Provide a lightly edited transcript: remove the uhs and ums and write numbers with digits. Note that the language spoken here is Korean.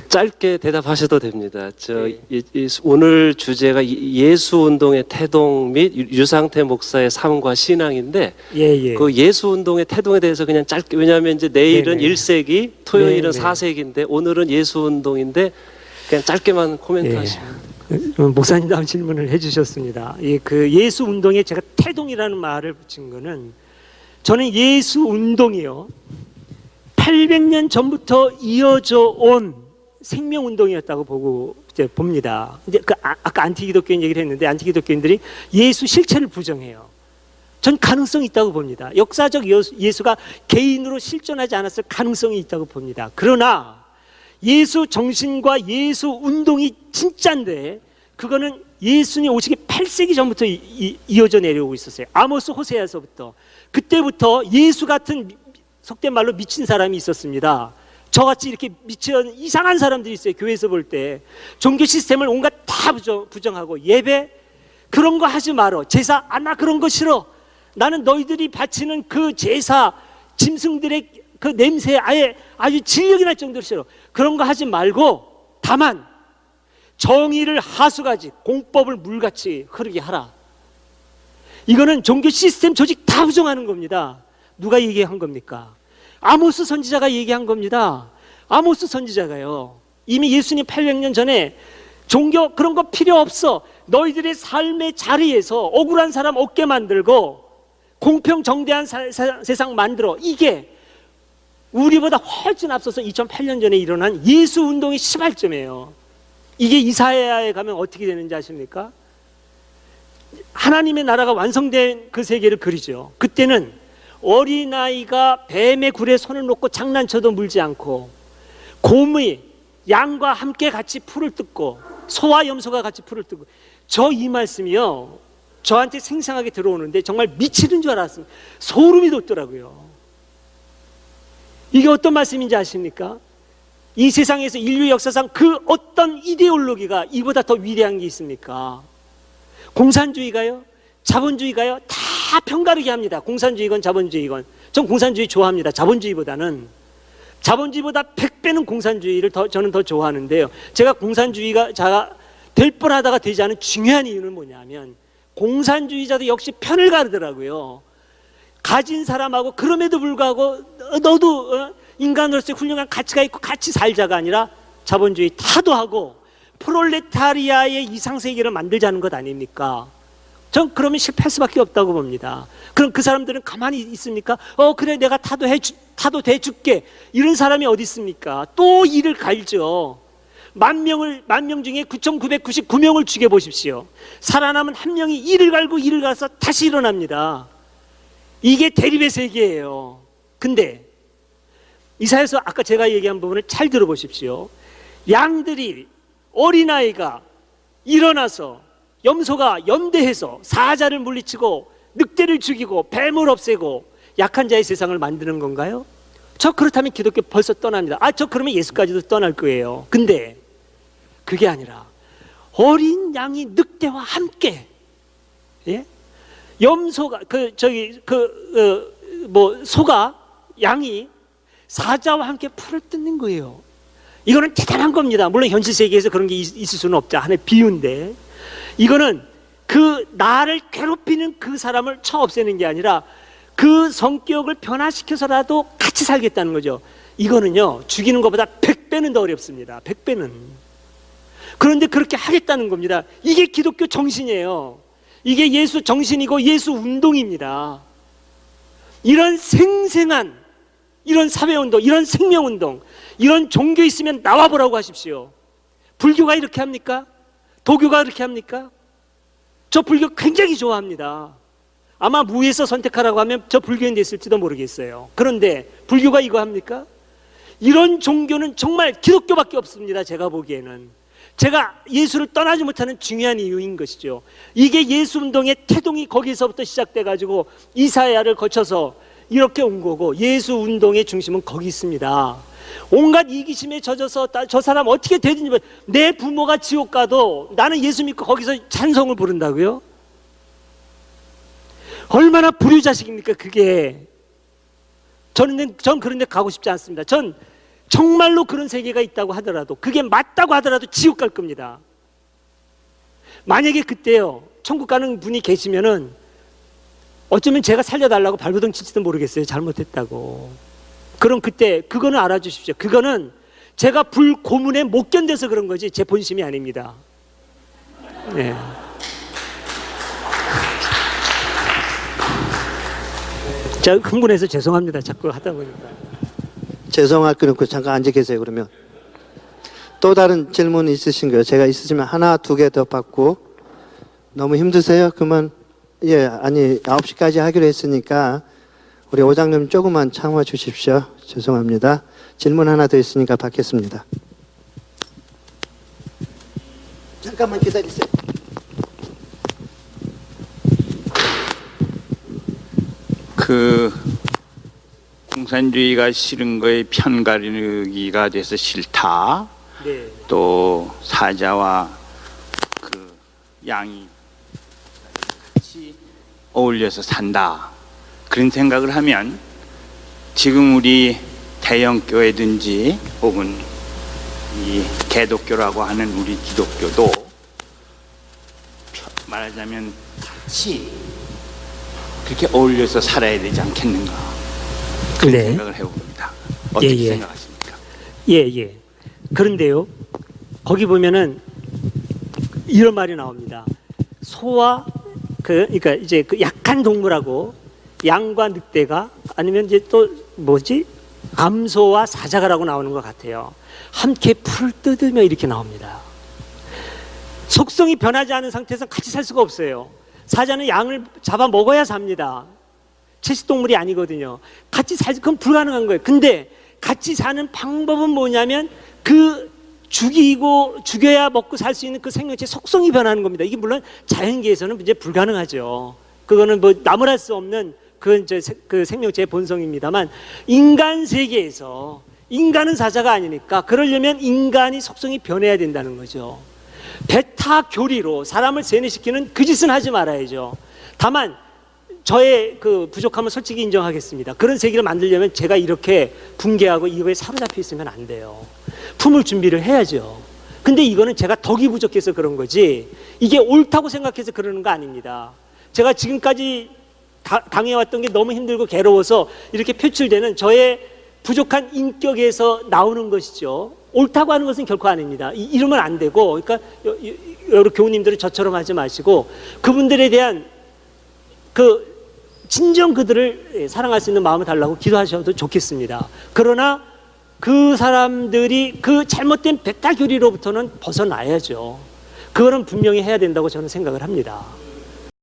짧게 대답하셔도 됩니다. 네. 오늘 주제가 예수 운동의 태동 및 유상태 목사의 삶과 신앙인데, 예. 그 예수 운동의 태동에 대해서 그냥 짧게, 왜냐하면 이제 내일은 네네. 1세기, 토요일은 네네. 4세기인데 오늘은 예수 운동인데 그냥 짧게만 코멘트 예. 하시면. 목사님다운 질문을 해주셨습니다. 그 예수 운동에 제가 태동이라는 말을 붙인 거는, 저는 예수 운동이요 800년 전부터 이어져 온 생명 운동이었다고 보고 이제 봅니다. 이제 아까 안티기독교인 얘기를 했는데, 안티기독교인들이 예수 실체를 부정해요. 전 가능성이 있다고 봅니다. 역사적 예수가 개인으로 실존하지 않았을 가능성이 있다고 봅니다. 그러나 예수 정신과 예수 운동이 진짜인데, 그거는 예수님 오시기 8세기 전부터 이어져 내려오고 있었어요. 아모스 호세아서부터. 그때부터 예수 같은 속된 말로 미친 사람이 있었습니다. 저같이 이렇게 미친 이상한 사람들이 있어요. 교회에서 볼 때 종교 시스템을 온갖 다 부정하고, 예배 그런 거 하지 말어, 제사 나 그런 거 싫어, 나는 너희들이 바치는 그 제사 짐승들의 그 냄새에 아주 질력이 날 정도로 싫어, 그런 거 하지 말고 다만 정의를 하수가지, 공법을 물같이 흐르게 하라. 이거는 종교 시스템 조직 다 부정하는 겁니다. 누가 얘기한 겁니까? 아모스 선지자가 얘기한 겁니다. 아모스 선지자가요, 이미 예수님 800년 전에 종교 그런 거 필요 없어, 너희들의 삶의 자리에서 억울한 사람 없게 만들고 공평정대한 세상 만들어, 이게 우리보다 훨씬 앞서서 2008년 전에 일어난 예수 운동의 시발점이에요. 이게 이사야에 가면 어떻게 되는지 아십니까? 하나님의 나라가 완성된 그 세계를 그리죠. 그때는 어린아이가 뱀의 굴에 손을 놓고 장난쳐도 물지 않고, 곰이 양과 함께 같이 풀을 뜯고, 소와 염소가 같이 풀을 뜯고, 이 말씀이요 저한테 생생하게 들어오는데 정말 미치는 줄 알았습니다. 소름이 돋더라고요. 이게 어떤 말씀인지 아십니까? 이 세상에서 인류 역사상 그 어떤 이데올로기가 이보다 더 위대한 게 있습니까? 공산주의가요? 자본주의가요? 다 편가르게 합니다. 공산주의건 자본주의건. 전 공산주의 좋아합니다. 자본주의보다는. 자본주의보다 100배는 공산주의를 저는 더 좋아하는데요. 제가 공산주의가 될 뻔하다가 되지 않은 중요한 이유는 뭐냐면, 공산주의자도 역시 편을 가르더라고요. 가진 사람하고 그럼에도 불구하고 너도 인간으로서의 훌륭한 가치가 있고 같이 살자가 아니라 자본주의 타도하고 프롤레타리아의 이상세계를 만들자는 것 아닙니까? 전 그러면 실패할 수밖에 없다고 봅니다. 그럼 그 사람들은 가만히 있습니까? 그래 내가 타도 대줄게, 이런 사람이 어디 있습니까? 또 이를 갈죠. 만 명 중에 9,999명을 죽여보십시오. 살아남은 한 명이 이를 갈고 이를 갈아서 다시 일어납니다. 이게 대립의 세계예요. 근데 이사야서 아까 제가 얘기한 부분을 잘 들어보십시오. 양들이, 어린아이가 일어나서 염소가 연대해서 사자를 물리치고 늑대를 죽이고 뱀을 없애고 약한 자의 세상을 만드는 건가요? 저 그렇다면 기독교 벌써 떠납니다. 저 그러면 예수까지도 떠날 거예요. 근데 그게 아니라 어린 양이 늑대와 함께, 예? 염소가 소가, 양이 사자와 함께 풀을 뜯는 거예요. 이거는 대단한 겁니다. 물론 현실 세계에서 그런 게 있을 수는 없죠. 하나의 비유인데, 이거는 그 나를 괴롭히는 그 사람을 쳐 없애는 게 아니라 그 성격을 변화시켜서라도 같이 살겠다는 거죠. 이거는요 죽이는 것보다 100배는 더 어렵습니다. 100배는. 그런데 그렇게 하겠다는 겁니다. 이게 기독교 정신이에요. 이게 예수 정신이고 예수 운동입니다. 이런 생생한 이런 사회운동, 이런 생명운동, 이런 종교 있으면 나와보라고 하십시오. 불교가 이렇게 합니까? 도교가 그렇게 합니까? 저 불교 굉장히 좋아합니다. 아마 무에서 선택하라고 하면 저 불교인 됐을지도 모르겠어요. 그런데 불교가 이거 합니까? 이런 종교는 정말 기독교밖에 없습니다. 제가 보기에는. 제가 예수를 떠나지 못하는 중요한 이유인 것이죠. 이게 예수 운동의 태동이 거기서부터 시작돼가지고 이사야를 거쳐서 이렇게 온 거고, 예수 운동의 중심은 거기 있습니다. 온갖 이기심에 젖어서 저 사람 어떻게 되든지, 내 부모가 지옥 가도 나는 예수 믿고 거기서 찬송을 부른다고요? 얼마나 불효자식입니까 그게. 전 그런 데 가고 싶지 않습니다. 전 정말로 그런 세계가 있다고 하더라도, 그게 맞다고 하더라도 지옥 갈 겁니다. 만약에 그때요, 천국 가는 분이 계시면은 어쩌면 제가 살려달라고 발버둥 칠지도 모르겠어요. 잘못했다고. 그럼 그때 그거는 알아주십시오. 그거는 제가 불 고문에 못 견뎌서 그런 거지 제 본심이 아닙니다. 네. 제가 흥분해서 죄송합니다. 자꾸 하다 보니까. 죄송할 거 없고 잠깐 앉아 계세요. 그러면 또 다른 질문 있으신가요? 제가 있으시면 하나, 두 개 더 받고. 너무 힘드세요? 그러면 예, 아니 9시까지 하기로 했으니까 우리 오장님 조금만 참아 주십시오. 죄송합니다. 질문 하나 더 있으니까 받겠습니다. 잠깐만 기다리세요. 공산주의가 싫은 거에 편가르기가 돼서 싫다. 네. 또 사자와 그 양이 같이 어울려서 산다. 그런 생각을 하면 지금 우리 대형 교회든지 혹은 이 개독교라고 하는 우리 기독교도 말하자면 같이 그렇게 어울려서 살아야 되지 않겠는가 그런 네. 생각을 해봅니다. 어떻게 예, 예. 생각하십니까? 예. 그런데요, 거기 보면은 이런 말이 나옵니다. 소와 그러니까 이제 그 약한 동물하고 양과 늑대가 아니면 이제 또 뭐지? 암소와 사자가라고 나오는 것 같아요. 함께 풀을 뜯으며 이렇게 나옵니다. 속성이 변하지 않은 상태에서 같이 살 수가 없어요. 사자는 양을 잡아 먹어야 삽니다. 채식동물이 아니거든요. 같이 그건 불가능한 거예요. 근데 같이 사는 방법은 뭐냐면 그 죽여야 먹고 살 수 있는 그 생명체 속성이 변하는 겁니다. 이게 물론 자연계에서는 이제 불가능하죠. 그거는 뭐 나무랄 수 없는 그 생명체의 본성입니다만, 인간 세계에서 인간은 사자가 아니니까 그러려면 인간이 속성이 변해야 된다는 거죠. 베타 교리로 사람을 세뇌시키는 그 짓은 하지 말아야죠. 다만 저의 그 부족함을 솔직히 인정하겠습니다. 그런 세계를 만들려면 제가 이렇게 붕괴하고 이거에 사로잡혀 있으면 안 돼요. 품을 준비를 해야죠. 근데 이거는 제가 덕이 부족해서 그런 거지 이게 옳다고 생각해서 그러는 거 아닙니다. 제가 지금까지 당해왔던 게 너무 힘들고 괴로워서 이렇게 표출되는 저의 부족한 인격에서 나오는 것이죠. 옳다고 하는 것은 결코 아닙니다. 이러면 안 되고, 그러니까 여러 교우님들은 저처럼 하지 마시고 그분들에 대한 진정 그들을 사랑할 수 있는 마음을 달라고 기도하셔도 좋겠습니다. 그러나 그 사람들이 그 잘못된 베타 교리로부터는 벗어나야죠. 그거는 분명히 해야 된다고 저는 생각을 합니다.